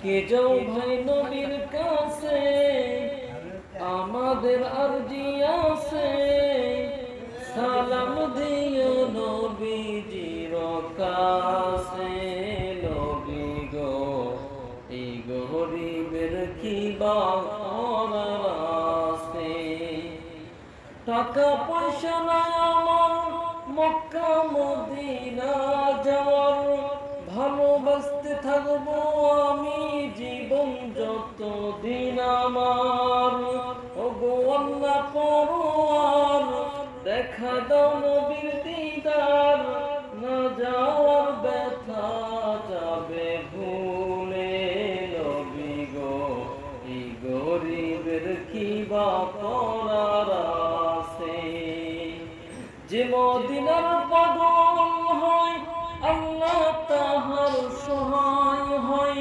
কে যাও ভাই নবীর কাছে, আমাদের আরজি আছে, সালাম দিও নবীজির কাছে। নবী গো এই গরিবের কি বা করার আছে, টাকা পয়সা নাই আমার মক্কা মদিনা যাওয়ার, ভালোবাসতে থাকবো আমি জীবন যতদিন আমার। ওগো আল্লাহ পরওয়ার, দেখা দাও নবীর দিদার, না যাওয়ার ব্যথা যাবে ভুলে। নবী গো এই গরিবের কি বা করার আছে, যে মদিনার পাগল হয় আল্লাহ তাহার সহায় হয়,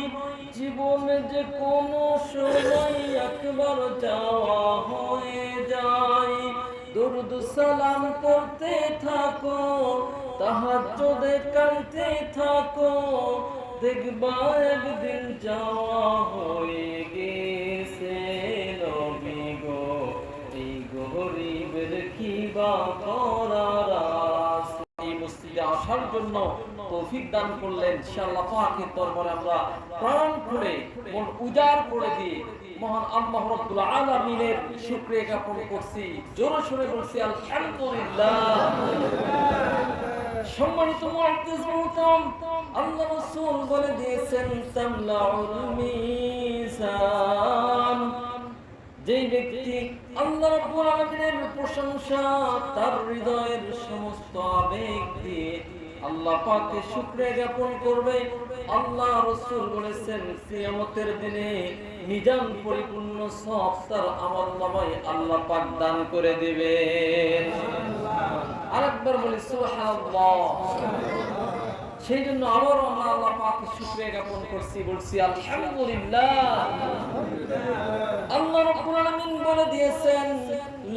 জীবনে যে কোনো সময় একবার যাওয়া হয়ে যায়। দুরুদ সালাম করতে থাকো, তাহাজ্জুদে কাঁদতে থাকো, দেখবা একদিন যাওয়া হয়ে গেছে। নবী গো এই গরিবের কি বা করার আছে। এই মসজিদে আসার জন্য তৌফিক দান করলেন, ইনশাআল্লাহ পাকের দরবারে আমরা প্রাণ খুলে মন উজাড় করে দিয়ে মহান আল্লাহ রাব্বুল আলামিনের শুকরিয়া জ্ঞাপন করছি, জোরে সোরে বলছি আলহামদুলিল্লাহ। সম্মানিত মুআদ্দিস মুহতারাম, আল্লাহ রাসূল বলে দিয়েছেন তামলাউল মিজান, যে ব্যক্তি আল্লাহ রাব্বুল আলামিনের প্রশংসা তার হৃদয়ের সমস্ত আবেগ দিয়ে আল্লাহ পাকের শুকরিয়া জ্ঞাপন করবে, আল্লাহ রাসূল বলেছেন কিয়ামতের দিনে মিজান পরিপূর্ণ সওয়াব তার আমলনামায় আল্লাহ পাক দান করে দিবেন। আরেকবার বলি সুবহানাল্লাহ। সেই জন্য আবারও আমরা আল্লাহ পাকের শুকরিয়া জ্ঞাপন করছি, বলছি আলহামদুলিল্লাহ। আল্লাহ রাব্বুল আলামিন বলে দিয়েছেন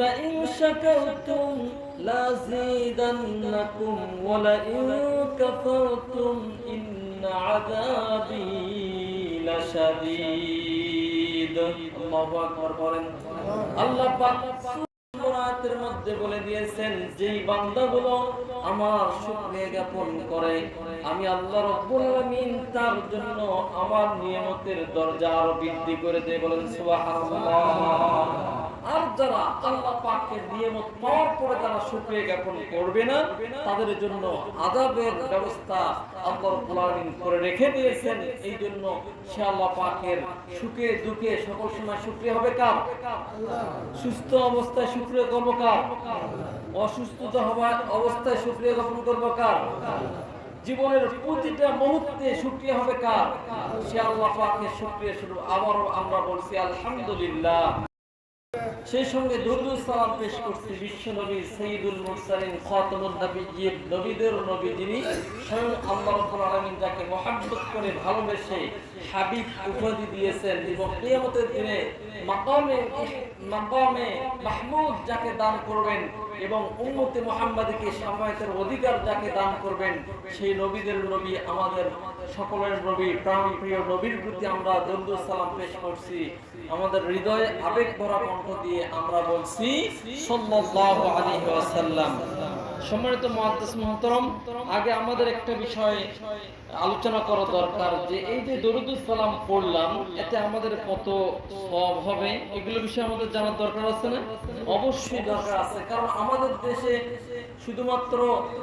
লা ইন শাকারতুম লাযীদান্নাকুম ওয়া লা ইন কাফারতুম ইন্না আযাবি লাশাদীদ। আল্লাহু আকবার বলেন। আল্লাহ পাক সূরাতের মধ্যে বলে দিয়েছেন যেই বান্দাগুলো আমার শুকরিয়া জ্ঞাপন করে আমি আল্লাহ রাব্বুল আলামিন তার জন্য আমার নিয়ামতের দরজা আরো বৃদ্ধি করে দেয়। বলেন সুবহানাল্লাহ। আর যারা আল্লাহ পাকের নিয়ামত পাওয়ার পরে যারা শুকরিয়া জ্ঞাপন করবে না তাদের জন্য আযাবের ব্যবস্থা আল্লাহ রাব্বুল আলামিন করে রেখে দিয়েছেন। এই জন্য সে আল্লাহ পাকের সুখে দুঃখে সকল সময় শুকরিয়া হবে কার? সুস্থ অবস্থায় শুকরিয়া করব কার? অসুস্থতা হওয়ার অবস্থায় শুকরিয়া জ্ঞাপন করব কার? জীবনের প্রতিটা মুহূর্তে শুকরিয়া হবে কার? সে আল্লাহ পাকের শুকরিয়া শুরু আবারও আমরা বলছি আলহামদুলিল্লাহ। সেই সঙ্গে দরুদ সালাম পেশ করছি বিশ্ব নবী সাইয়্যিদুল মুরসালিন খাতামুন নবিয়্যিন, নবীদের নবী যিনি স্বয়ং আল্লাহ রাব্বুল আলামিন যাকে মহব্বত করে ভালোবেসে হাবিব উপাধি দিয়েছেন এবং কিয়ামতের দিনে মাকামে মাহমুদ যাকে দান করবেন এবং উম্মতে মুহাম্মাদীকে শাফায়াতের অধিকার যাকে দান করবেন সেই নবীদের নবী আমাদের সকলের নবী প্রাণপ্রিয় নবীর প্রতি আমরা দরুদ সালাম পেশ করছি। আমাদের হৃদয়ে আবেগ ভরা কণ্ঠ দিয়ে আমরা বলছি সাল্লাল্লাহু আলাইহি ওয়াসাল্লাম। সম্মানিত মুআদ্দিস মুহতারাম, আগে আমাদের একটা বিষয় আলোচনা করা দরকার যে এই যে দরুদ সালাম পড়লাম এতে আমাদের কত সওয়াব হবে এগুলো বিষয়ে আমাদের জানার দরকার আছে না? অবশ্যই দরকার আছে, কারণ আমাদের দেশে শুধুমাত্র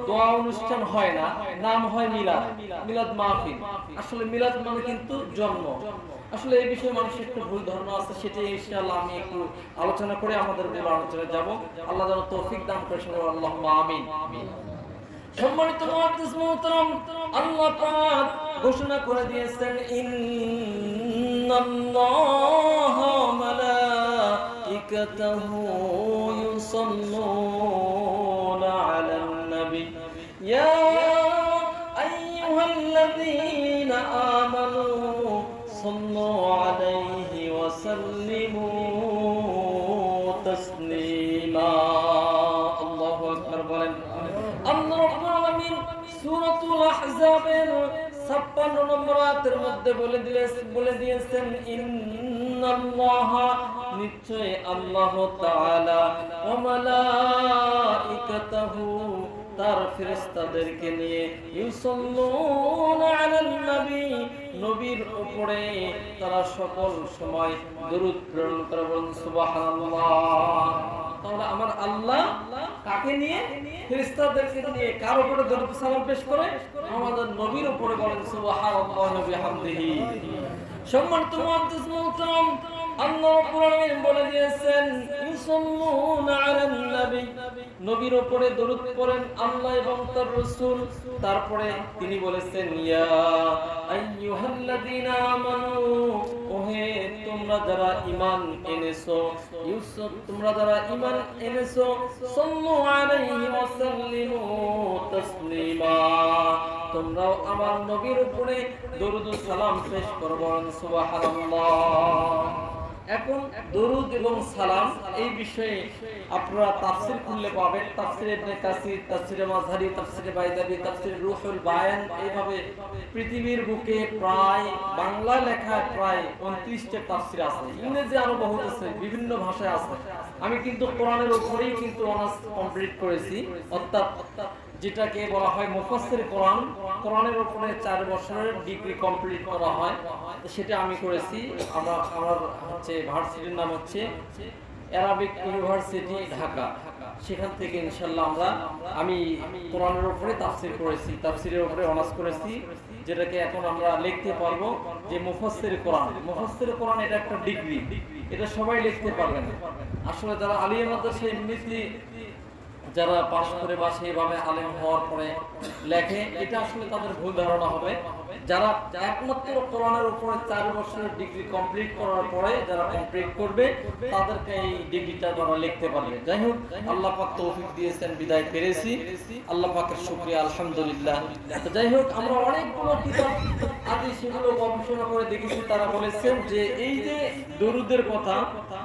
দোয়া অনুষ্ঠান হয় না, নাম হয় মিলাদ, মিলাদ মাহফিল। আসলে মিলাদ মানে কিন্তু জন্ম। আসলে এই বিষয়ে মানুষের একটু ভুল ধারণা আছে, সেটা ইনশাআল্লাহ আমি একটু আলোচনা করে আমাদের মূল আলোচনায় যাব। আল্লাহ যেন তৌফিক দান করে, আল্লাহুম্মা আমিন। সম্মানিত মুআদ্দিস মুহতারাম, আল্লাহ পাক ঘোষণা করে দিয়েছেন ইন্নাল্লাহা মালাইকাতাহু ইউসাল্লুনা আলান নবী ইয়া আইয়ুহাল্লাযীনা আমানু সাল্লু আলাইহি ওয়া সাল্লিমু তাসলিমা। আল্লাহু আকবার বলেন। আল্লাহ রাব্বুল আলামিন সূরাতুল আহজাবের 56 52 নম্বর আয়াতের মধ্যে বলে দিয়েছেন ইন্নাল্লাহা নিশ্চয় আল্লাহ তাআলা ওয়া মালাইকাতাহু তার ফেরেশতাদেরকে নিয়ে ইউসাল্লুনা আলান নবী নবীর উপরে তারা সকল সময় দরুদ প্রেরণ করে বলেন সুবহানাল্লাহ। তাহলে আমার আল্লাহ কাকে নিয়ে? ফেরেশতাদেরকে নিয়ে কার উপরে দরুদ সালাম পেশ করে? আমাদের নবীর উপরে বলেন সুবহানাল্লাহি ওয়া বিহামদিহি। সম্মানিত মুআদ্দিস মুহতারাম, আল্লাহ রাব্বুল আলামিন বলে দিয়েছেন ইউসাল্লুনা আলান নবী নবীর উপরে দরুদ পড়েন আল্লাহ এবং তার রাসূল। তারপরে তিনি বলেছেন ইয়া আইয়ুহাল্লাযীনা আমানু ওহে তোমরা যারা ঈমান এনেছো তোমরা যারা ঈমান এনেছো সাল্লু আলাইহি ওয়া সাল্লিমু তাসলিমা তোমরাও আমার নবীর উপরে দরুদ ও সালাম পেশ করবেন সুবহানাল্লাহ। এখন দরুদ এবং সালাম এই বিষয়ে আপনারা তাফসীর খুললে পাবেন। তাফসীর ইবনে কাসির, তাফসীরে মাযহারি, তাফসীরে বাইদাবি, তাফসীরে রূহুল বায়ান, এইভাবে পৃথিবীর বুকে প্রায় বাংলা লেখা প্রায় 29টা তাফসীর আছে। ইংরেজি আরো বহুত আছে, বিভিন্ন ভাষায় আছে। আমি কিন্তু কোরআনের উপরেই কিন্তু অনার্স কমপ্লিট করেছি, অর্থাৎ যেটাকে বলা হয় মুফাসসির কোরআন। কোরআনের উপরে 4 বছরের ডিগ্রি কমপ্লিট করা হয়, সেটা আমি করেছি। আমার হচ্ছে ভার্সিটির নাম হচ্ছে অ্যারাবিক ইউনিভার্সিটি ঢাকা। সেখান থেকে ইনশাআল্লাহ আমি কোরআনের উপরে তাফসীর করেছি, তাফসীরের উপরে অনার্স করেছি, যেটাকে এখন আমরা লিখতে পারবো যে মুফাসসির কোরআন। মুফাসসির কোরআন এটা একটা ডিগ্রি, এটা সবাই লিখতে পারবে না। আসলে যারা আলিয়া মাদ্রাসা এমনিতে যারা পাশ করে বা সেইভাবে আলেম হওয়ার পরে লেখে, এটা আসলে তাদের ভুল ধারণা হবে। যারা একমাত্র কোরআনের উপরে 4 বছরের ডিগ্রি কমপ্লিট করার পরে যারা কমপ্লিট করবে তাদেরকে এই ডিগ্রিটা তারা লিখতে পারবে। যাই হোক, আল্লাহ পাক তৌফিক দিয়েছেন বিদায় পেরেছি, আল্লাহ পাকের শুকরিয়া আলহামদুলিল্লাহ। তো যাই হোক, আমরা অনেকগুলো কিতাব আদি সেগুলো গবেষণা করে দেখেছি। তারা বলেছেন যে এই যে দরুদের কথা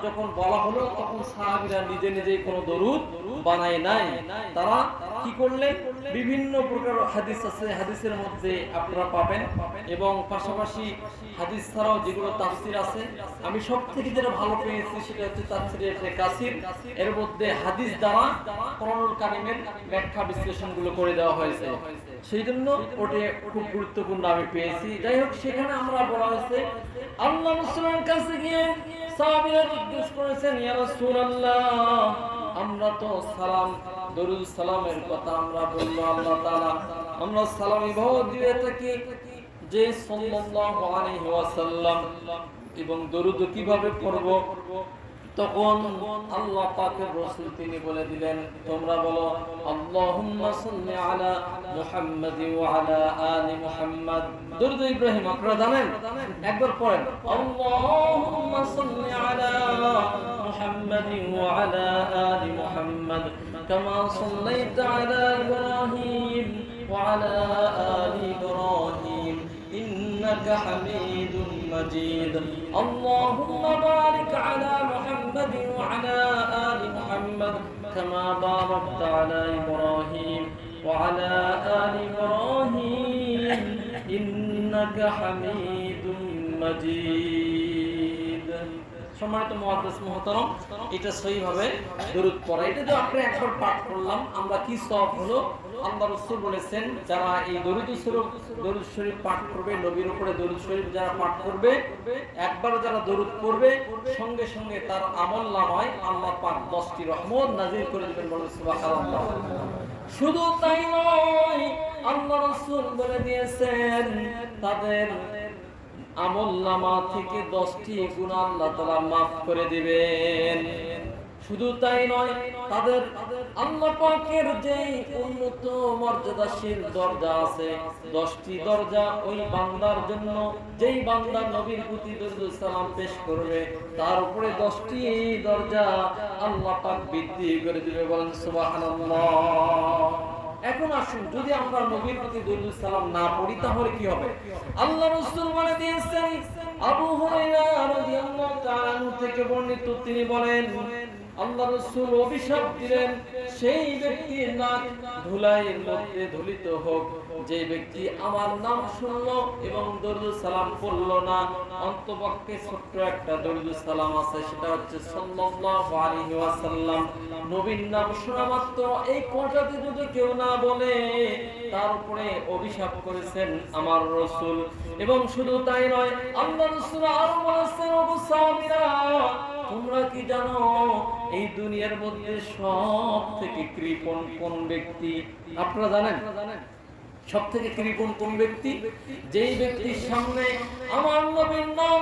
যখন বলা হলো তখন সাহাবীরা নিজে নিজেই কোনো দরুদ বানায় নাই। তারা কি করলেন? বিভিন্ন প্রকার হাদিস আছে, হাদিসের মধ্যে আপনারা পাবেন, এবং পাশাপাশি হাদিস ছাড়াও যেগুলো তাফসীর আছে, আমি সব থেকে যেটা ভালো পেয়েছি সেটা হচ্ছে তাফসীরে ইবনে কাসির। এর মধ্যে হাদিস দ্বারা কোরআনুল কারীমের ব্যাখ্যা বিশ্লেষণগুলো করে দেওয়া হয়েছে, সেই জন্য ওটা খুব গুরুত্বপূর্ণ আমি পেয়েছি। যাই হোক, সেখানে আমরা বলা হয়েছে আল্লাহ রাসূলের কাছে গিয়ে সাহাবীরা জিজ্ঞেস করেছেন ইয়া রাসূলুল্লাহ, আমরা তো সালাম দরুদ সালামের কথা আমরা বললো আল্লাহ তাআলা আমরা সালাম এভাবে দিয়ে থাকি যে সাল্লাল্লাহু আলাইহি ওয়াসাল্লাম, এবং দরুদ কিভাবে পড়ব? তখন আল্লাহ পাকের রাসূল তিনি বলে দিলেন তোমরা বলো আল্লাহুম্মা সাল্লি আলা মুহাম্মাদ ওয়া আলা আলি মুহাম্মাদ। দরুদ ইব্রাহিম আপনারা জানেন, একবার পড়েন আল্লাহুম্মা সাল্লি আলা মুহাম্মাদ ওয়া আলা আলি মুহাম্মাদ কামা সাল্লাইতা আলা ইব্রাহিম ওয়া আলা আলি ইব্রাহিম ইন্নাকা হামিদুম মাজিদ। اللهم بارك على محمد وعلى آل محمد كما باركت على إبراهيم وعلى آل إبراهيم إنك حميد مجيد। সম্মানিত মুআদ্দিস মুহতারাম, এটা সহিভাবে দরুদ পড়া, এটা তো আমরা একবার পাঠ করলাম, আমরা কি সওয়াব হলো? আল্লাহ রাসূল বলেছেন যারা এই দরুদ শরীফ পাঠ করবে, নবীর উপরে দরুদ শরীফ যারা পাঠ করবে, একবার যারা দরুদ পড়বে সঙ্গে সঙ্গে তার আমলনামায় আল্লাহ পাক 10টি রহমত নাযিল করে দিবেন, বলেন সুবহানাল্লাহ। শুধু তাই নয়, আল্লাহ রাসূল বলে দিয়েছেন তাদের আমলনামা থেকে 10টি গুনাহ আল্লাহ তাআলা maaf করে দিবেন। শুধু তাই নয়, তাদের আল্লাহ পাকের যে উন্নত মর্যাদাশীল দরজা আছে, 10টি দরজা ওই বান্দার জন্য, যেই বান্দা নবীর প্রতি দরুদ সালাম পেশ করবে তার উপরে 10টি দরজা আল্লাহ পাক বৃদ্ধি করে দিবে, বলেন সুবহানাল্লাহ। এখন আসুন, যদি আমরা নবীর প্রতি দরুদ সালাম না পড়ি তাহলে কি হবে? আল্লাহ রাসূল বলে দিয়েছেন, আবু হুরায়রা রাদিয়াল্লাহু তাআলা থেকে বর্ণিত, তিনি বলেন আল্লাহ রাসূল অভিশাপ দিলেন, সেই ব্যক্তির নাক ধুলাইয়ের মধ্যে ধুলিত হোক যে ব্যক্তি আমার নাম শুনলো এবং দরুদ সালাম পড়লো না। অন্তপক্ষে ছোট্ট একটা দরুদ সালাম আছে, সেটা হচ্ছে সাল্লাল্লাহু আলাইহি ওয়াসাল্লাম। নবীর নাম শোনা মাত্র এই কথাটি যদি কেউ না বলে, তার উপরে অভিশাপ করেছেন আমার রাসূল। এবং শুধু তাই নয়, আল্লাহ রাসূল আরো বলেছেন, আবু সামিরা, তোমরা কি জানো এই দুনিয়ার মধ্যে সব থেকে কৃপণ কোন ব্যক্তি? আপনারা জানেন সব থেকে কৃপণ কোন ব্যক্তি? যেই ব্যক্তির সামনে আমার নবীর নাম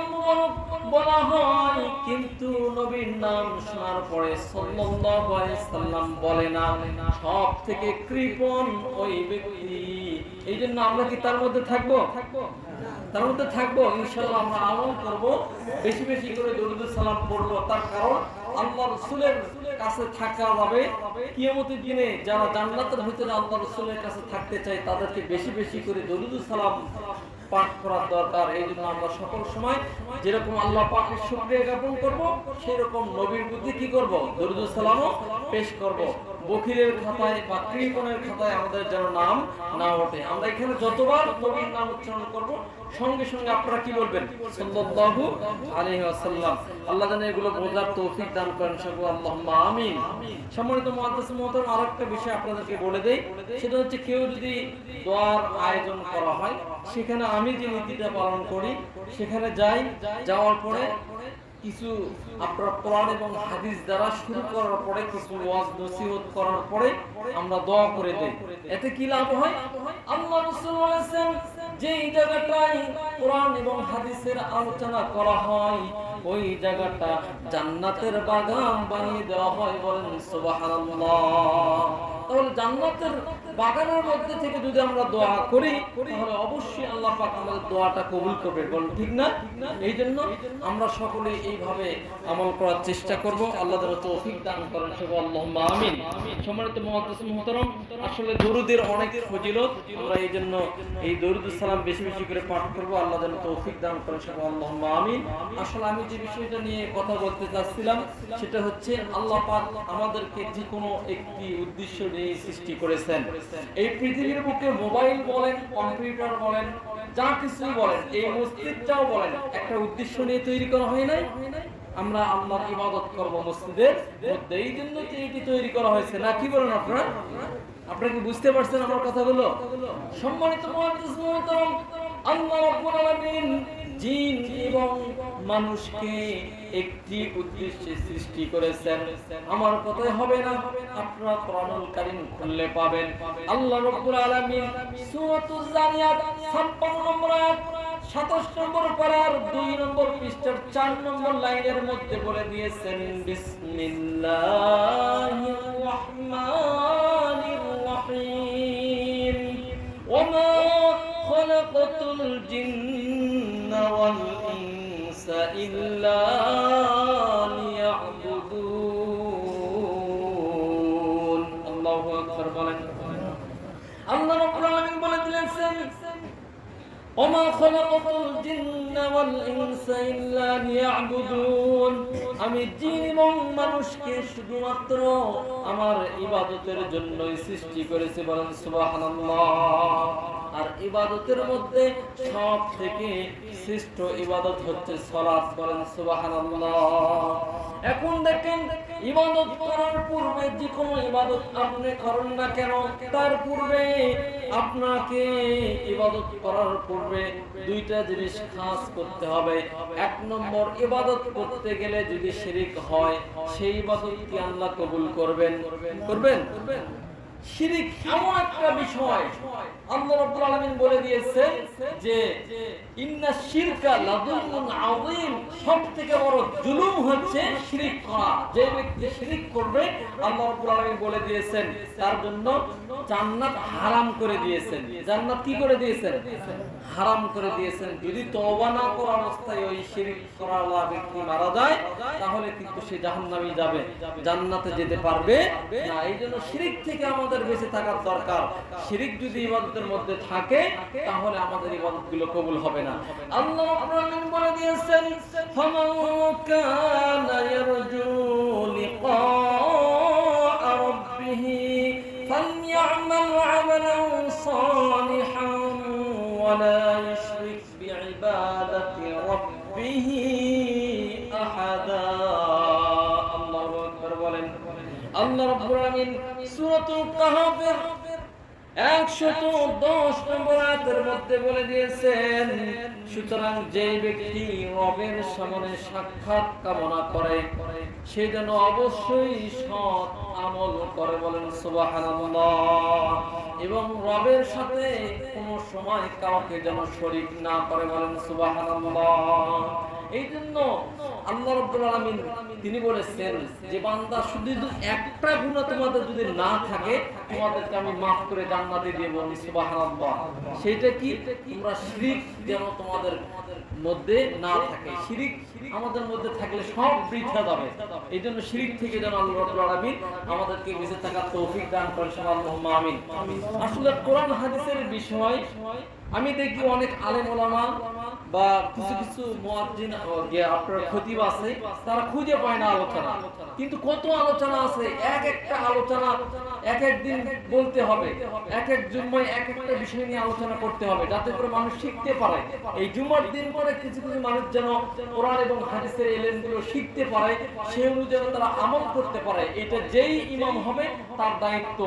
বলা হয় কিন্তু নবীর নাম শোনার পরে সাল্লাল্লাহু আলাইহি সাল্লাম বলে না, সব থেকে কৃপণ ওই ব্যক্তি। এই জন্য আমরা কি তার মধ্যে থাকবো? তার মধ্যে থাকবো ইনশাআল্লাহ। আমরা আমল করব, বেশি বেশি করে দরুদ সালাম পড়বো। তার কারণ আল্লাহ রাসূলের কাছে থাকা যাবে কিয়ামতের দিনে। যারা জান্নাতের ভিতরে আল্লাহ রাসূলের কাছে থাকতে চায়, তাদেরকে বেশি বেশি করে দরুদ সালাম পাঠ করার দরকার। এই জন্য আমরা সকল সময় যেরকম আল্লাহ পাকের শুকরিয়া জ্ঞাপন করব, সেই রকম নবীর প্রতি কি করব? দরুদ সালামও পেশ করব। বখিরের খাতায় বা কৃপণের খাতায় আমাদের যেন নাম না ওঠে। আমরা এখানে যতবার নবীর নাম উচ্চারণ করব, সঙ্গে সঙ্গে আপনারা কি বলবেন? সাল্লাল্লাহু আলাইহি ওয়াসাল্লাম। আল্লাহ যেন এগুলো বোঝার তৌফিক দান করেন, সকল আল্লাহুম্মা আমিন। সম্মানিত মুআদ্দিস মুহতারাম, আরেকটা বিষয় আপনাদেরকে বলে দেই, সেটা হচ্ছে কেউ যদি দোয়ার আয়োজন করা হয়, সেখানে আমি যে নীতিটা পালন করি, সেখানে যাওয়ার পরে কিছু আপনার কোরআন এবং হাদিস দ্বারা শুরু করার পরে, কিছু ওয়াজ নসিহত করার পরে আমরা দোয়া করে দেই। এতে কি লাভ হয়? আল্লাহ রাসূল বলেছেন, যেই জায়গাটায় কোরআন এবং হাদিসের আলোচনা করা হয়, ওই জায়গাটা জান্নাতের বাগান বানিয়ে দেওয়া হয়। বলেন সুবহানাল্লাহ। তাহলে জান্নাতের বাগানের মধ্যে থেকে যদি আমরা দোয়া করি, তাহলে অবশ্যই আল্লাহ পাক আমাদের দোয়াটা কবুল করবে। বলেন ঠিক না? এই জন্য আমরা সকলে এইভাবে আমল করার চেষ্টা করব। আল্লাহ যেন তৌফিক দান করেন, সকল আল্লাহুম্মা আমিন। সম্মানিত মুআদ্দিস মুহতারাম, আসলে দরুদের অনেক ফজিলত, আমরা এই জন্য এই দরুদ সালাম বেশি বেশি করে পাঠ করব। আল্লাহ যেন তৌফিক দান করেন, সকল আল্লাহুম্মা আমিন। আসলে আমি যে বিষয়টা নিয়ে কথা বলতে চাচ্ছিলাম, সেটা হচ্ছে আল্লাহ পাক আমাদেরকে যে কোনো একটি উদ্দেশ্য নিয়ে সৃষ্টি করেছেন। এই পৃথিবীর বুকে মোবাইল বলেন, কম্পিউটার বলেন, যা কিছু বলেন, এই মসজিদটাও বলেন, একটা উদ্দেশ্য নিয়ে তৈরি করা হয় নাই? আমরা আল্লাহর ইবাদত করব মসজিদের মধ্যে, এই জন্য এটি তৈরি করা হয়েছে। না কি বলেন আপনারা? আপনারা কি বুঝতে পারছেন আমার কথাগুলো? সম্মানিত মুআদ্দিস মুহতারাম, আল্লাহ রাব্বুল আলামিন জিন এবং মানুষকে একটি উদ্দেশ্যে সৃষ্টি করেছেন। আমার কথাই হবে না, আপনারা কোরআনুল কারীম খুললে পাবেন। আল্লাহ রাব্বুল আলামিন সূরাতুজ জারিয়াত 56 নম্বর আয়াত 27 নম্বর পারার 2 নম্বর পৃষ্ঠার 4 নম্বর লাইনের মধ্যে বলে দিয়েছেন, বিসমিল্লাহির রহমানির রহিম, ওমা খলাকাতুল জিন্না ওয়াল ইনসা ইল্লা লিয়াবুদুন। আল্লাহু আকবার বলেন। আল্লাহ রাব্বুল আলামিন বলে দিয়েছেন, ওমা খলাকাতুল জিন্না ওয়াল ইনসা ইল্লা লিয়াবুদুন। আমি জিন এবং মানুষকে শুধুমাত্র আমার ইবাদতের জন্যই সৃষ্টি করেছি। বলেন সুবহানাল্লাহ। আর ইবাদতের মধ্যে সব থেকে শ্রেষ্ঠ ইবাদত হচ্ছে সালাত। বলেন সুবহানাল্লাহ। এখন দেখেন, ইবাদত করার পূর্বে যে কোনো ইবাদত আপনি করেন না কেন, তার পূর্বে আপনাকে ইবাদত করার পূর্বে দুইটা জিনিস খাস করতে হবে। এক নম্বর, ইবাদত করতে গেলে যদি শিরিক হয়, সেই ইবাদত কি আল্লাহ কবুল করবেন? শিরিক এমন একটা বিষয়, আল্লাহ রাব্বুল আলামিন বলে দিয়েছেন যে ইন্নাশ শিরকা লাযুলমুন আযীম, সবথেকে বড় জুলুম হচ্ছে শিরিক করা। যে ব্যক্তি শিরিক করবে, আল্লাহ রাব্বুল আলামিন বলে দিয়েছেন তার জন্য জান্নাত হারাম করে দিয়েছেন। জান্নাত কি করে দিয়েছেন? হারাম করে দিয়েছেন। যদি তওবা না করা অবস্থায় ওই শিরিক করাওয়ালা ব্যক্তি মারা যায়, তাহলে কিন্তু সে জাহান্নামে যাবে, জান্নাতে যেতে পারবে না। এই জন্য শিরিক থেকে আমাদের বেঁচে থাকার দরকার। শিরিক যদি ইবাদতের মধ্যে থাকে, তাহলে আমাদের ইবাদতগুলো কবুল হবে না। আল্লাহ রাব্বুল আলামিন বলে দিয়েছেন, ফামান কানা ইয়ারজু লিকা লিকাআ রাব্বিহি ফালইআমাল আমালান সালিহান ওয়া লা ইউশরিক বিইবাদাতি রাব্বিহি আহাদা। আল্লাহু আকবার বলেন। আল্লাহ রাব্বুল আলামিন সূরাতুল কাহফের 110 নম্বর আয়াতের মধ্যে বলে দিয়েছেন, সুতরাং যে ব্যক্তি রবের সামনে সাক্ষাৎ কামনা করে সে যেন অবশ্যই সৎ আমল করে, বলেন সুবহানাল্লাহ, এবং রবের সাথে কোনো সময় কাউকে যেন শরীক না করে, বলেন সুবহানাল্লাহ। এই জন্য আল্লাহ রাব্বুল আলামিন তিনি বলেছেন যে বান্দা শুধু একটা গুনাহ তোমাদের যদি না থাকে তোমাদেরকে আমি maaf করে জান্নাতে দিয়ে বলি সুবহানাল্লাহ। সেটা কি? তোমরা শিরক যেন তোমাদের মধ্যে না থাকে। শিরক আমাদের মধ্যে থাকলে সব বৃথা যাবে। এই জন্য শিরক থেকে যেন আল্লাহ রাব্বুল আলামিন আমাদেরকে বেঁচে থাকার তৌফিক দান করেন, আল্লাহুম্মা আমিন। আসলে কোরআন হাদিসের বিষয় আমি দেখি অনেক আলেম ওলামা বা কিছু কিছু মুয়াজ্জিন আপনার খতিব আছে, তারা খুঁজে পায় না আলোচনা। কিন্তু কত আলোচনা আছে, এক একটা আলোচনা এক এক দিন বলতে হবে, এক এক জুম্মায় এক একটা বিষয় নিয়ে আলোচনা করতে হবে, যাতে করে মানুষ শিখতে পারে। এই জুম্মার দিন করে কিছু কিছু মানুষ যেন কোরআন এবং হাদিসের ইলমগুলো শিখতে পারে, সেই অনুযায়ী তারা আমল করতে পারে। এটা যেই ইমাম হবে তার দায়িত্ব।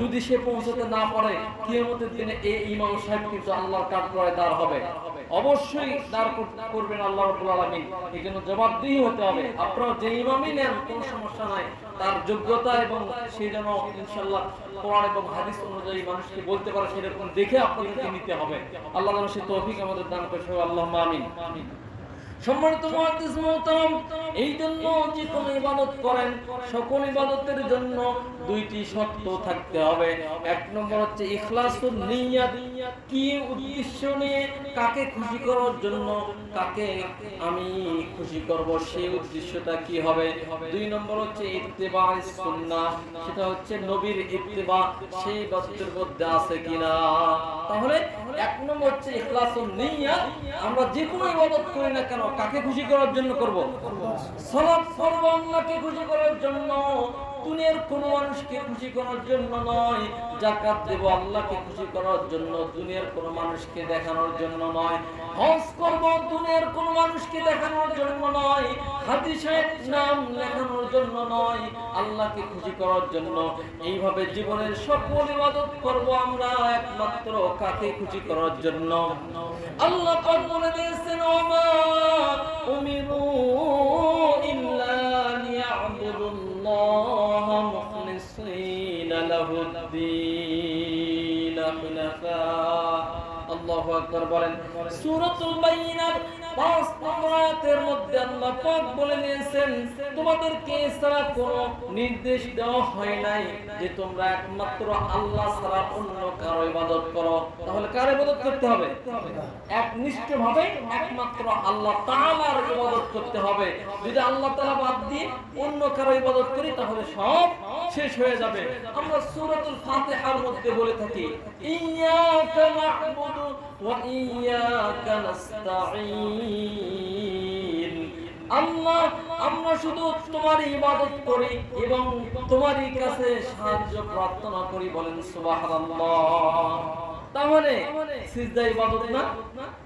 যদি সে পৌঁছাতে না পারে কিয়ামতের দিনে এই ইমাম সাহেব কিন্তু আল্লাহর কাঠগড়ায় দাঁড় হবে, অবশ্যই দাঁড় করবেন আল্লাহ রাব্বুল আলামিন। এই জন্য জবাবদিহি হতে হবে। আপনারা যে ইমামই নেন কোনো সমস্যা নাই, তার যোগ্যতা এবং সে যেন ইনশাআল্লাহ কোরআন এবং হাদিস অনুযায়ী মানুষকে বলতে পারে সেরকম দেখে আপনাদেরকে নিতে হবে। আল্লাহ যেন সেই তৌফিক আমাদের দান করে, আল্লাহুম্মা আমিন। সম্মানিত মুহাদ্দিস মুহতারাম, এই জন্য যে কোনো ইবাদত করেন সকল ইবাদতের জন্য দুইটি শর্ত থাকতে হবে। এক নম্বর হচ্ছে ইখলাসুন নিয়াত, কি উদ্দেশ্য নিয়ে, কাকে খুশি করার জন্য, কাকে আমি খুশি করব সেই উদ্দেশ্যটা কি হবে। দুই নম্বর হচ্ছে ইত্তেবাউস সুন্নাহ, সেটা হচ্ছে নবীর ইত্তেবা সেই ইবাদতের মধ্যে আছে কিনা। তাহলে এক নম্বর হচ্ছে ইখলাসুন নিয়াত, আমরা যে কোনো ইবাদত করি না কেন কাকে খুশি করার জন্য করব? সালাত পড়ব আল্লাহকে খুশি করার জন্য, দুনিয়ার কোন মানুষকে খুশি করার জন্য নয়। যাকাত দেব আল্লাহকে খুশি করার জন্য, দুনিয়ার কোন মানুষকে দেখানোর জন্য নয়। হজ করব দুনিয়ার কোন মানুষকে দেখানোর জন্য নয়। হাজী সাহেব নাম লেখানোর জন্য নয়, আল্লাহকে খুশি করার জন্য। এইভাবে জীবনের সকল ইবাদত করব আমরা একমাত্র কাকে খুশি করার জন্য। আল্লাহ পাক বলে দিয়েছেন, ওমা উমিরু ইল্লা লিয়াবুদুল্লাহ মুখলিসিনা লাহুদ্দীন হুনাফা। আল্লাহু আকবার বলেন। সূরাতুল বাইয়িনা 5 নম্বর আয়াতের মধ্যে আল্লাহ পাক বলে দিয়েছেন, তোমাদেরকে ছাড়া কোনো নির্দেশ দেওয়া হয় নাই যে তোমরা একমাত্র আল্লাহ ছাড়া অন্য কারো ইবাদত করো। তাহলে কার ইবাদত করতে হবে? একনিষ্ঠভাবে একমাত্র আল্লাহ তাআলার ইবাদত করতে হবে। যদি আল্লাহ তাআলা বাদ দিয়ে অন্য কারো ইবাদত করি তাহলে সব শেষ হয়ে যাবে। আমরা সূরাতুল ফাতিহার মধ্যে বলে থাকি, ইয়্যাকা না'বুদু ওয়া ইয়্যাকা নাস্তাঈন। আল্লাহ, আমরা শুধু তোমার ইবাদত করি এবং তোমারই কাছে সাহায্য প্রার্থনা করি, বলেন সুবহানাল্লাহ। তাহলে সিজদা ইবাদত না?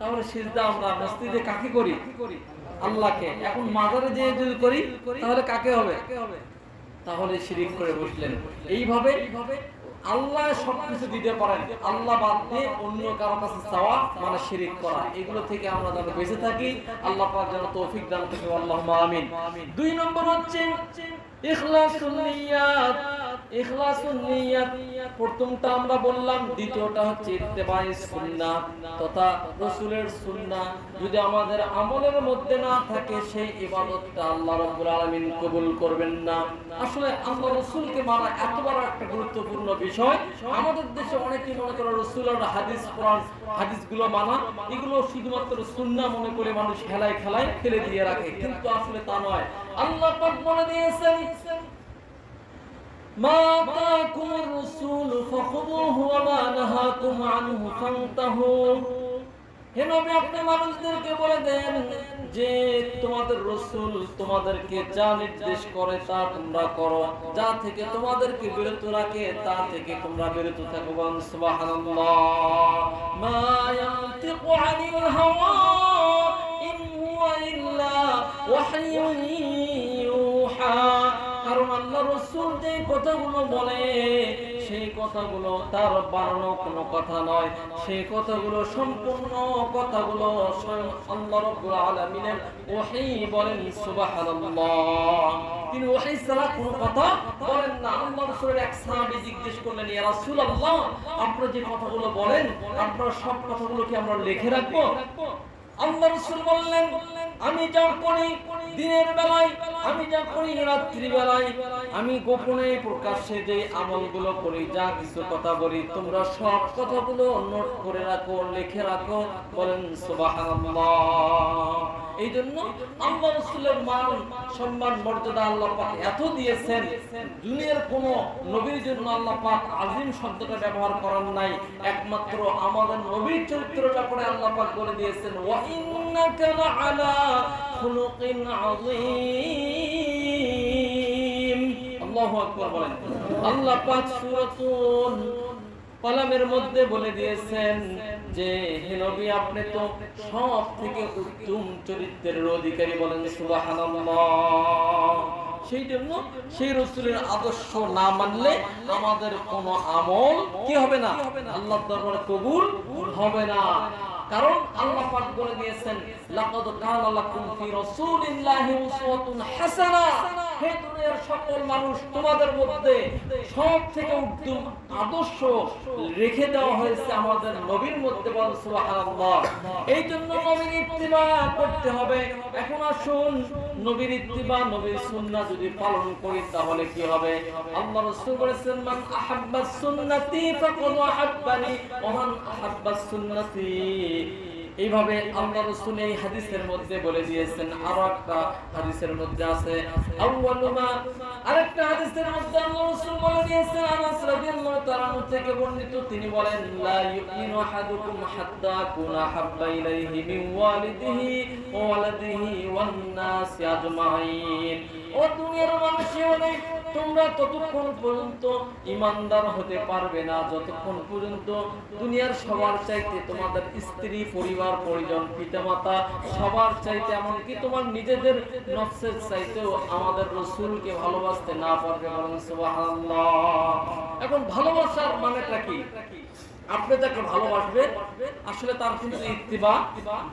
তাহলে সিজদা আমরা মসজিদে কাকে করি? আল্লাহকে। এখন মাজারে যে যদি করি তাহলে কাকে হবে? তাহলে শিরিক করে বসলেন। এইভাবে আল্লাহ সবকিছু দিতে পারেন, আল্লাহ বাদ দিয়ে অন্য কারো কাছে চাওয়া মানে শিরিক করা। এগুলো থেকে আমরা যেন বেঁচে থাকি, আল্লাহ পাক যেন তৌফিক দান করেন, আল্লাহুম্মা আমিন। 2 নম্বর হচ্ছে ইখলাসুন নিয়াত। ইখলাসুন নিয়াত প্রথমটা আমরা বললাম, দ্বিতীয়টা হচ্ছে ইত্তেবাউস সুন্নাহ তথা রাসূলের সুন্নাহ। যদি আমাদের আমলের মধ্যে না থাকে সেই ইবাদতটা আল্লাহ রাব্বুল আলামিন কবুল করবেন না। আসলে আল্লাহ রাসূলকে মানা এত বড় একটা গুরুত্বপূর্ণ বিষয়। আমাদের দেশে অনেকেই মনে করে রাসূলের হাদিস, কোরআন হাদিসগুলো মানা এগুলো শুধুমাত্র সুন্নাহ মনে করে মানুষ হেলায় খেলায় ফেলে দিয়ে রাখে, কিন্তু আসলে তা নয়। আল্লাহ পাক বলে দিয়েছেন, মা আতাকুমুর রাসূলু ফাখুযুহু ওয়া মা নাহাকুম আনহু ফান্তাহু। হে নবী আপনি মানুষদেরকে বলে দেন যে তোমাদের রাসূল তোমাদেরকে যা নির্দেশ করে তা তোমরা করো, যা থেকে তোমাদেরকে বিরত রাখে তা থেকে তোমরা বিরত থাকো। সুবহানাল্লাহ। মা ইয়ানতিকু আনিল হাওয়া ইন হুয়া ইল্লা ওয়াহয়ুন ইউহা। কারণ আল্লাহ রাসূল যে কথাগুলো বলে সেই কথাগুলো তার বানানো কোনো কথা নয়, সেই কথাগুলো সম্পূর্ণ কথাগুলো স্বয়ং আল্লাহ রাব্বুল আলামিনের ওহী বলেন। সুবহানাল্লাহ। তিনি ওহী ছাড়া কোনো কথা বলেন না। আল্লাহ রাসূলের এক সাহাবী জিজ্ঞেস করলেন, ইয়া রাসূলুল্লাহ আপনি যে কথাগুলো বলেন আপনার সব কথাগুলো কি আমরা লিখে রাখবো? আল্লাহ রাসূল বললেন, আমি যা করি দিনের বেলায়, আমি যা করি রাত্রি বেলায়, আমি গোপনে প্রকাশ্যে যে আমলগুলো করি, যা কিছু কথা বলি তোমরা সব কথাগুলো নোট করে রাখো, লিখে রাখো। বলেন সুবহানাল্লাহ। এই জন্য আল্লাহ রাসূলের মান সম্মান মর্যাদা আল্লাহ পাক এত দিয়েছেন, দুনিয়ার কোন নবীর জন্য আল্লাহ পাক আযীম শব্দটা ব্যবহার করেন নাই। একমাত্র আমাদের নবীর চরিত্রটা পড়ে আল্লাহ পাক বলে দিয়েছেন, ওয়া ইন্নাকা লাআলা খুলুকিন আযীম। আল্লাহু আকবার বলেন। আল্লাহ পাক সূরাতুল কলামের মধ্যে বলে দিয়েছেন যে হে নবী আপনি তো সব থেকে উত্তম চরিত্রের অধিকারী। বলেন সুবহানাল্লাহ। সেই জন্য সেই রাসূলের আদর্শ না মানলে আমাদের কোনো আমল কি হবে না, আল্লাহর দরবারে কবুল হবে না। কারণ আল্লাহ পাক বলে দিয়েছেন, লাকাদ কানা লাকুম ফি রাসূলিল্লাহি উসওয়াতুন হাসানাহ। হে দুনিয়ার সকল মানুষ তোমাদের মধ্যে সব থেকে উত্তম আদর্শ রেখে দেওয়া হয়েছে আমাদের নবীর মধ্যে। বলেন সুবহানাল্লাহ। এই জন্য নবীর ইত্তিবা করতে হবে। এখন আসুন নবীর ইত্তিবা, নবীর সুন্নাহ যদি পালন করি তাহলে কি হবে? আল্লাহ রাসূল বলেছেন, মান আহাব্বাস সুন্নতি ফাকাদ আহাব্বানি ওয়া মান আহাব্বাস সুন্নতি। এইভাবে আল্লাহ রাসূল এই হাদিসের মধ্যে বলে দিয়েছেন। আর একটা হাদিসের মধ্যে আছে আউয়ালুমা, আরেকটা হাদিসের মধ্যে আল্লাহ রাসূল বলে দিয়েছেন, আনাস রাদিয়াল্লাহু তাআলা থেকে বর্ণিত, তিনি বলেন, লা ইউমিনু আহাদুকুম হাত্তা কুনা হাব্বা ইলাইহি মিন ওয়ালিদিহি ওয়া ওয়ালাদিহি ওয়ান নাসি আজমাইন। ও দুনিয়ার মানুষেরা, তোমরা ততক্ষণ পর্যন্ত ঈমানদার হতে পারবে না যতক্ষণ পর্যন্ত দুনিয়ার সবার চাইতে তোমাদের স্ত্রী, পরিবার, পরিজন, পিতামাতা সবার চাইতে, এমনকি তোমার নিজেদের নফসের চাইতেও আমাদের রাসূলকে ভালোবাসতে না পারবে। বলেন সুবহানাল্লাহ। এখন ভালোবাসার মানেটা কি? আপনি যাকে ভালোবাসবেন আসলে তার কিন্তু ইত্তিবা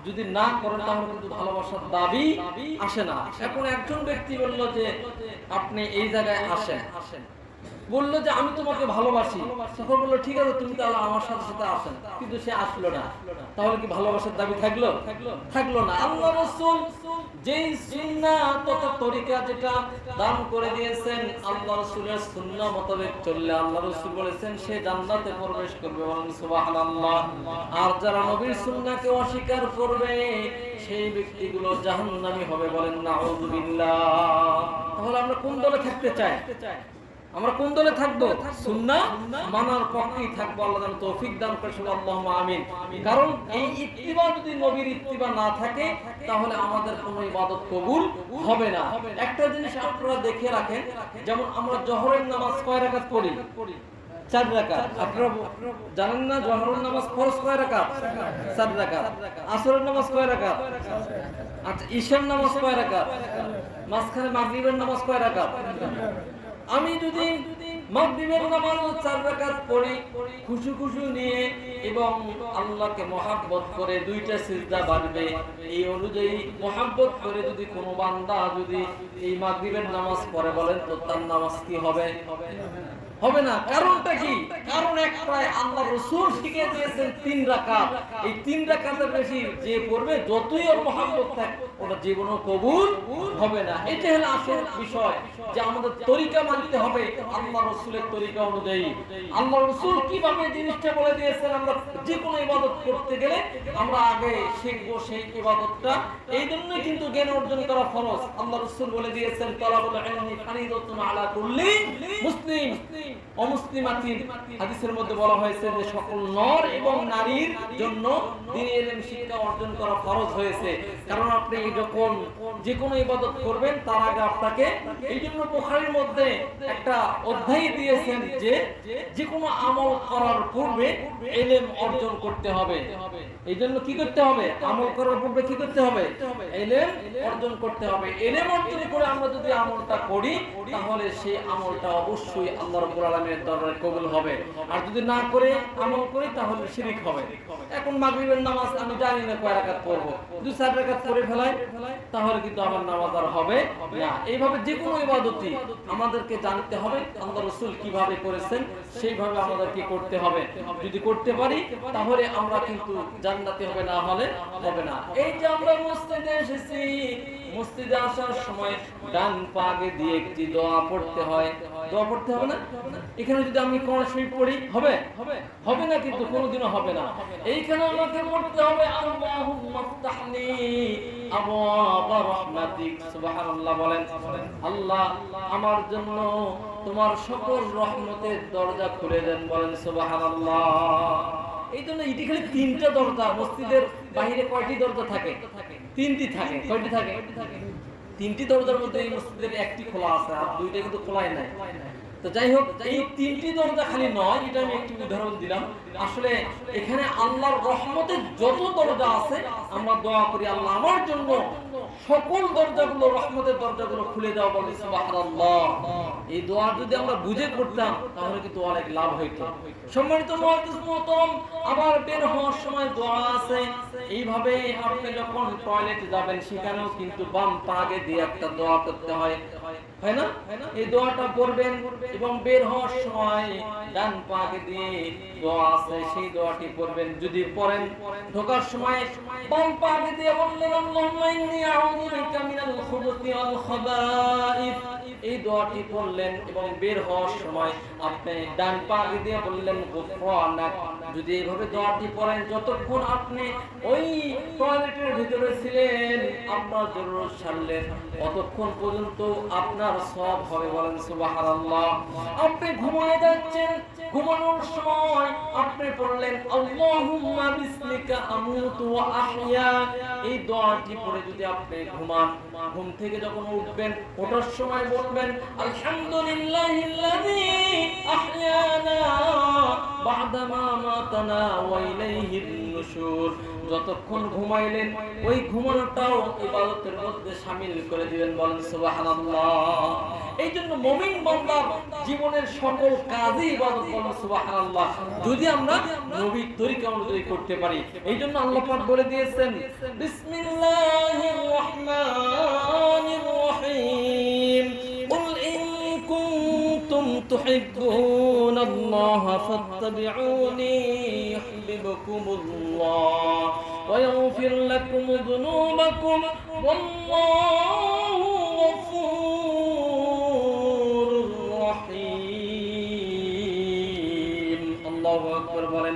যদি না করেন তাহলে কিন্তু ভালোবাসার দাবি আসে না। এখন একজন ব্যক্তি বলল যে আপনি এই জায়গায় আসেন, বললো যে আমি তোমাকে ভালোবাসি, তখন বললো ঠিক আছে তুমি তাহলে আমার সাথে সাথে আসেন, কিন্তু সে আসলো না, তাহলে কি ভালোবাসার দাবি থাকলো? থাকলো না। আল্লাহ রাসূল যেই সুন্নাহ তথা তরিকা যেটা দান করে দিয়েছেন, আল্লাহ রাসূলের সুন্নাহ মোতাবেক চললে আল্লাহ রাসূল বলেছেন সে জান্নাতে প্রবেশ করবে। বলেন সুবহানাল্লাহ। আর যারা নবীর সুন্নাহকে অস্বীকার করবে সেই ব্যক্তিগুলো জাহান্নামী হবে। বলেন নাউযুবিল্লাহ। তাহলে আমরা কোন দলে থাকতে চাই? আমরা কোন দলে থাকবো? সুন্নাহ মানার পক্ষেই থাকবো। আল্লাহ যেন তৌফিক দান করেন। আল্লাহুম্মা আমিন। কারণ এই ইত্তিবা যদি নবীর ইত্তিবা না থাকে তাহলে আমাদের কোনো ইবাদত কবুল হবে না। একটা জিনিস আপনারা দেখে রাখেন, যেমন আমরা জোহরের নামাজ কয় রাকাত পড়ি? 4 রাকাত। আপনারা জানেন না জোহরের নামাজ ফরজ কয় রাকাত? 4 রাকাত। আসরের নামাজ কয় রাকাত? আচ্ছা, ঈশার নামাজ কয় রাকাত? মাঝখানে মাগরিবের নামাজ কয় রাকাত? আমি যদি মাগরিবের নামাজ 4 রাকাত পড়ি খুশু নিয়ে এবং আল্লাহকে মহব্বত করে, 2টা সিজদা বাড়বে, এই অনুযায়ী মহব্বত করে যদি কোনো বান্দা যদি এই মাগরিবের নামাজ পড়ে, বলেন তো তার নামাজ কি হবে? হবে না। কারণটা কি? কারণ একটাই, আল্লাহ রাসূল শিখিয়ে দিয়েছেন 3 রাকাত। এই 3 রাকাতের বেশি যে পড়বে যতই ওর মহব্বত থাকে ওটা জীবনও কবুল হবে না। এটা হলো আসল বিষয় যে আমাদের তরিকা মানতে হবে আল্লাহ রাসূলের তরিকা অনুযায়ী। আল্লাহ রাসূল কিভাবে জিনিসটা বলে দিয়েছেন, আমরা যে কোনো ইবাদত করতে গেলে আমরা আগে শিখবো সেই ইবাদতটা। এই জন্যই কিন্তু জ্ঞান অর্জন করা ফরজ। আল্লাহ রাসূল বলে দিয়েছেন, তালাবুল ইলমি ফারিদাতুন আলা কুল্লি মুসলিম। অমুসলিমাতিন হাদিসের মধ্যে বলা হয়েছে যে সকল নর এবং নারীর জন্য দ্বীনের ইলম শিক্ষা অর্জন করা ফরজ হয়েছে। কারণ আপনি যখন যে কোনো ইবাদত করবেন তার আগে আপনাকে, এই জন্য বুখারীর মধ্যে একটা অধ্যায় দিয়েছেন যে যে কোনো আমল করার পূর্বে ইলম অর্জন করতে হবে। এই জন্য কি করতে হবে? আমল করার পূর্বে কি করতে হবে? ইলম অর্জন করতে হবে। ইলম অর্জন করে আমরা যদি আমলটা করি তাহলে সেই আমলটা অবশ্যই আল্লাহ রাব্বুল আলামিনের দরবারে কবুল হবে। আর যদি না করে আমল করি তাহলে শিরক হবে। এখন মাগরিবের নামাজ আমি জানি না কয় রাকাত পড়ব, 2-4 রাকাত পড়ে ফেলাই তাহলে কিন্তু আমার নামাজ আর হবে না। এইভাবে যে কোনো ইবাদতই আমাদেরকে জানতে হবে আল্লাহ রাসূল কিভাবে করেছেন, সেইভাবে আমাদেরকে করতে হবে। যদি করতে পারি তাহলে আমরা কিন্তু জান্নাতি হবে, না হলে হবে না। এই যে আমরা মসজিদে এসেছি, মসজিদে আসার সময় ডান পা আগে দিয়ে একটি দোয়া পড়তে হয়। দোয়া পড়তে হবে না? এখানে যদি আমি কোরআন শরীফ পড়ি হবে? হবে না, কিন্তু কোনোদিনও হবে না। এইখানে আমাকে পড়তে হবে আল্লাহুম্মা ফতাহলি আবওয়াবা রাহমাতিক। সুবহানাল্লাহ বলেন। আল্লাহ আমার জন্য তোমার সকল রহমতের দরজা খুলে দেন, বলেন সুবহানাল্লাহ। এই জন্য এটি খালি 3টা দরজা। মসজিদের বাইরে কয়টি দরজা থাকে? 3টি থাকে। কয়টি থাকে? 3টি দরজার মধ্যে এই মসজিদের একটি খোলা আছে, আর 2টা কিন্তু খোলাই নাই। তো যাই হোক, এই 3টি দরজা খালি নয়, এটা আমি একটি উদাহরণ দিলাম। আসলে এখানে আল্লাহর রহমতের যত দরজা আছে আমরা দোয়া করি আল্লাহ আমার জন্য সকল দরজাগুলো, রহমতের দরজাগুলো খুলে দাও, বলি সুবহানাল্লাহ। এই দোয়া যদি আমরা বুঝে করতাম তাহলে কিন্তু অনেক লাভ হইতো। সম্মানিত মুহাদ্দিস মুহতারাম, আবার বের হওয়ার সময় দোয়া আছে। এইভাবে আপনি যখন টয়লেটে যাবেন সেখানেও কিন্তু বাম পা আগে দিয়ে একটা দোয়া করতে হয়, হয় না? এই দোয়াটা পড়বেন এবং বের হওয়ার সময় ডান পা আগে দিয়ে দোয়া আছে, সেই দোয়াটি পড়বেন। যদি পড়েন ঢোকার সময় বাম পা আগে দিয়ে বললেন আল্লাহুম্মা ইন্নী আউযু বিকা মিনাল খুবুসি ওয়াল খাবাইস, এই দোয়াটি পড়লেন এবং বের হওয়ার সময় আপনি ডান পা আগে দিয়ে বললেন গুফরানাক। যদি এইভাবে দোয়াটি পড়েন যতক্ষণ আপনি ওই টয়লেটের ভিতরে ছিলেন, আপনার জরুরত সারলেন, ততক্ষণ পর্যন্ত আপনার সওয়াব হবে, বলেন সুবহানাল্লাহ। আপনি ঘুমায় যাচ্ছেন, ঘুমানোর সময় আপনি পড়লেন আল্লাহুম্মা বিসমিকা আমুতু ওয়া আহইয়া, এই দোয়াটি পড়ে যদি আপনি ঘুমান, ঘুম থেকে যখন উঠবেন ওঠার সময় বলবেন আলহামদুলিল্লাহিল্লাযী আহইয়ানা বা'দা মা মাতানা ওয়া ইলাইহিন নুশুর। যতক্ষণ ঘুমাইলেন ওই ঘুমানোটাও ইবাদতের মধ্যে শামিল করে দিবেন, বলেন সুবহানাল্লাহ। এই জন্য মুমিন বান্দার জীবনের সকল কাজই ইবাদত, বলেন সুবহানাল্লাহ, যদি আমরা নবীর তরিকা অনুযায়ী করতে পারি। এই জন্য আল্লাহ পাক বলে দিয়েছেন বিসমিল্লাহির রহমানির রহিম কুল ইন কুনতুম তুহিব্বুনাল্লাহা ফাত্তাবিউনি ইউহিব্বুকুমুল্লাহ ওয়া ইয়াগফির লাকুম যুনুবাকুম ওয়াল্লাহু গফুরুর রহিম। আল্লাহু আকবার বলেন।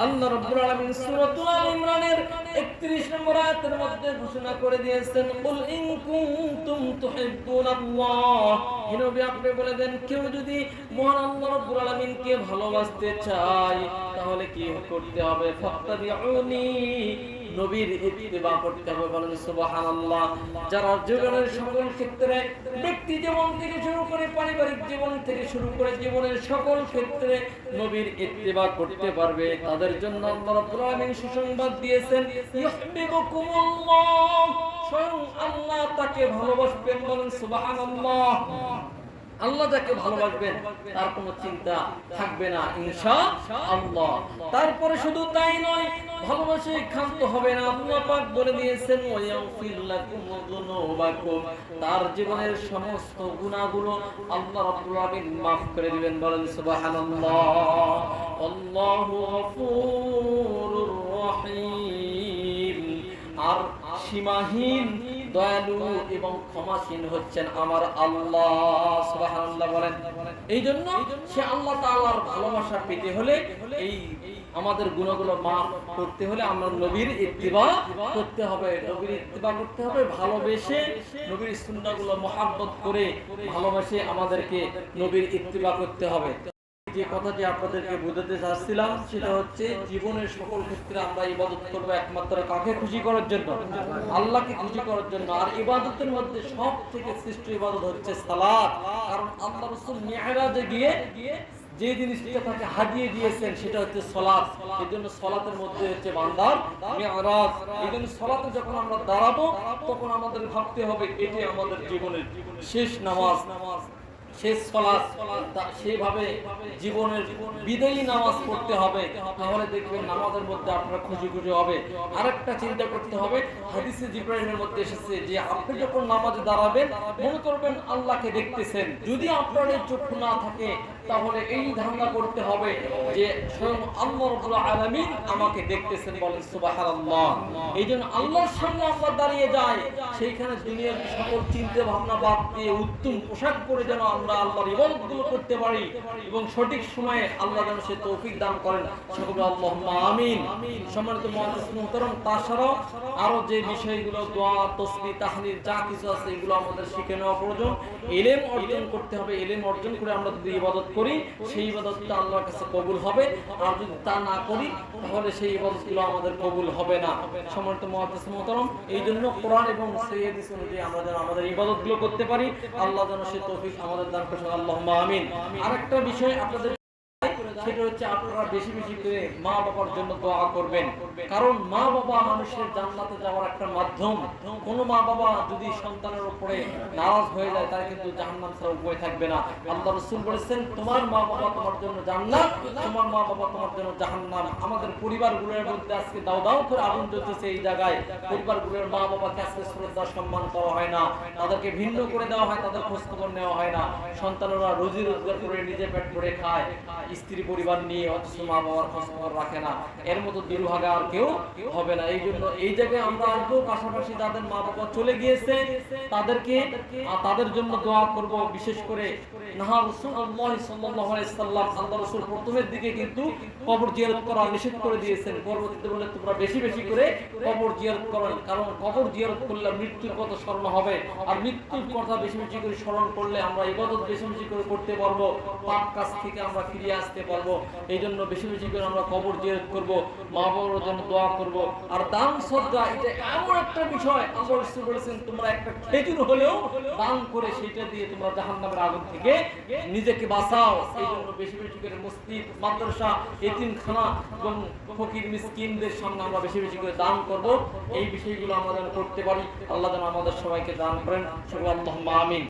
আল্লাহ রাব্বুল আলামিন সূরাতুল আল ইমরানের 31 নম্বর আয়াতের মধ্যে ঘোষণা করে দিয়েছেন কুল ইন কুনতুম তুহিব্বুনাল্লাহ, হে নবী আপনি বলে দেন কেউ যদি মহান আল্লাহ রাব্বুল আলামিনকে ভালোবাসতে চায় তাহলে কি করতে হবে? ফাত্তাবিউনি, নবীর ইত্তিবা করতে হবে, বলেন সুবহানাল্লাহ। যারা জীবনের সকল ক্ষেত্রে, ব্যক্তি জীবন থেকে শুরু করে পারিবারিক জীবন থেকে শুরু করে জীবনের সকল ক্ষেত্রে নবীর ইত্তিবা করতে পারবে, তাদের জন্য আল্লাহ রাব্বুল আলামিন সুসংবাদ দিয়েছেন ইউহিব্বুকুমুল্লাহ, স্বয়ং আল্লাহ তাকে ভালোবাসবেন, বলেন সুবহানাল্লাহ। আল্লাহ যাকে ভালোবাসবেন তার কোনো চিন্তা থাকবে না ইনশাআল্লাহ। তারপরে শুধু তাই নয়, ভালোবাসে ক্ষান্ত হবে না। আল্লাহ পাক বলে দিয়েছেন ওয়ায়াগফির লাকুম যুনুবাকুম, তার জীবনের সমস্ত গুনাহগুলো আল্লাহ রাব্বুল আলামিন maaf করে দিবেন, বলেন সুবহানাল্লাহ। আল্লাহু গফুরুর রহিম, আর সীমাহীন দয়ালু এবং ক্ষমাশীল হচ্ছেন আমার আল্লাহ, সুবহানাল্লাহ বলেন। এই জন্য সে আল্লাহ তাআলার ভালোবাসা পেতে হলে এই আমাদের গুনাহগুলো মাফ করতে হলে আমরা নবীর ইত্তিবা করতে হবে, নবীর ইত্তিবা করতে হবে, ভালোবেসে নবীর সুন্নাহগুলো মহব্বত করে ভালোবেসে আমাদেরকে নবীর ইত্তিবা করতে হবে। যে কথাটি আপনাদেরকে বোঝাতে চাচ্ছিলাম সেটা হচ্ছে জীবনের সকল ক্ষেত্রে আমরা ইবাদত করব একমাত্র কাকে খুশি করার জন্য? আল্লাহকে খুশি করার জন্য। আর ইবাদতের মধ্যে সবথেকে শ্রেষ্ঠ ইবাদত হচ্ছে সালাত। কারণ আল্লাহ রাসূল মিরাজে গিয়ে যে জিনিসটা তাকে হাদিয়ে দিয়েছেন সেটা হচ্ছে সালাত। এজন্য সালাতের মধ্যে হচ্ছে বান্দার মিরাজ। এজন্য সালাতে যখন আমরা দাঁড়াবো তখন আমাদের ভাবতে হবে এটি আমাদের জীবনের শেষ নামাজ, শেষ সালাত। সেভাবে জীবনের বিদায়ী নামাজ পড়তে হবে, তাহলে দেখবেন নামাজের মধ্যে আপনারা খুশি খুশি হবে। আরেকটা চিন্তা করতে হবে, হাদিসে জিবরাইলের মধ্যে এসেছে যে আপনি যখন নামাজে দাঁড়াবেন মনে করবেন আল্লাহকে দেখতেছেন। যদি আপনার চক্ষু না থাকে তাহলে এই ধারণা করতে হবে যে স্বয়ং আল্লাহ রাব্বুল আলামিন আমাকে দেখতেছেন, বলেন সুবহানাল্লাহ। এইজন্য আল্লাহর সামনে আমরা দাঁড়িয়ে যাই, সেইখানে দুনিয়ার সকল চিন্তা ভাবনা বাদ দিয়ে উত্তম পোশাক পরে যেন আমরা আল্লাহর ইবাদতগুলো করতে পারি এবং সঠিক সময়ে আল্লাহ যেন সে তৌফিক দান করেন। সকলে আল্লাহুম্মা আমিন। সম্মানিত মুহতারাম, তাছাড়াও আরো যে বিষয়গুলো দোয়া, তাসবিহ, তাহলিল যা কিছু আছে এগুলো আমাদের শিখে নেওয়া প্রয়োজন। ইলম অর্জন করতে হবে। ইলম অর্জন করে আমরা যদি ইবাদত করি সেই ইবাদতটা আল্লাহর কাছে কবুল হবে, আর যদি তা না করি তাহলে সেই ইবাদতগুলো আমাদের কবুল হবে না। সম্মানিত মুহতারাম, এই জন্য কোরআন এবং সহিহ হাদিস অনুযায়ী আমরা যেন আমাদের ইবাদতগুলো করতে পারি, আল্লাহ যেন সে তৌফিক আমাদের দান করেন। আল্লাহুম্মা আমিন। আরেকটা বিষয় আপনাদের সেটা হচ্ছে আপনারা বেশি বেশি করে মা বাবার জন্য দোয়া করবেন। কারণ মা বাবা মানুষের জান্নাতে যাওয়ার একটা মাধ্যম। কোন মা বাবা যদি সন্তানের উপরে নারাজ হয়ে যায় তার কিন্তু জাহান্নাম ছাড়া উপায় থাকবে না। আল্লাহ রাসূল বলেছেন তোমার মা বাবা তোমার জন্য জান্নাত, তোমার মা বাবা তোমার জন্য জাহান্নাম। আমাদের পরিবারগুলোর মধ্যে আজকে দাও দাও করে আগুন জ্বলতেছে। এই জায়গায় পরিবারগুলোর মা বাবাকে আজকে শ্রদ্ধা সম্মান করা হয় না, তাদেরকে ভিন্ন করে দেওয়া হয়, তাদের খোঁজ খবর নেওয়া হয় না। সন্তানরা রুজি রোজগার করে নিজে পেট ভরে খায়, স্ত্রী পরিবার নিয়ে, অথচ মা বাবার খোঁজ খবর রাখে না। এর মতো দুর্ভাগা আর কেউ হবে না। এই জন্য এই জায়গায় আমরা আসবো, পাশাপাশি যাদের মা বাবা চলে গিয়েছে তাদেরকে তাদের জন্য দোয়া করব। বিশেষ করে নাহা রাসূলুল্লাহ সাল্লাল্লাহু আলাইহি সাল্লাম, আল্লাহ রাসূল প্রথমের দিকে কিন্তু কবর জিয়ারত করা নিষেধ করে দিয়েছেন। পরবর্তীতে বলে তোমরা বেশি বেশি করে কবর জিয়ারত করো, কারণ কবর জিয়ারত করলে মৃত্যুর কথা স্মরণ হবে, আর মৃত্যুর কথা বেশি বেশি করে স্মরণ করলে আমরা ইবাদত বেশি বেশি করে করতে পারবো, পাপ কাজ থেকে আমরা ফিরে আসতে পারবো। এই জন্য বেশি বেশি করে আমরা কবর জিয়ারত করব, মা বাবার জন্য দোয়া করব। আর দান সদকা এটা এমন একটা বিষয়, আল্লাহ রাসূল বলেছেন তোমরা একটা খেজুর হলেও দান করে সেটা দিয়ে তোমরা জাহান্নামের আগুন থেকে নিজেকে বাঁচাও। এই জন্য বেশি বেশি করে মসজিদ, মাদ্রাসা, এতিমখানা এবং ফকির মিসকিনদের সামনে আমরা বেশি বেশি করে দান করব। এই বিষয়গুলো আমরা যেন করতে পারি। আল্লাহ যেন আমাদের সবাইকে দান করেন। সকলে আল্লাহুম্মা আমিন।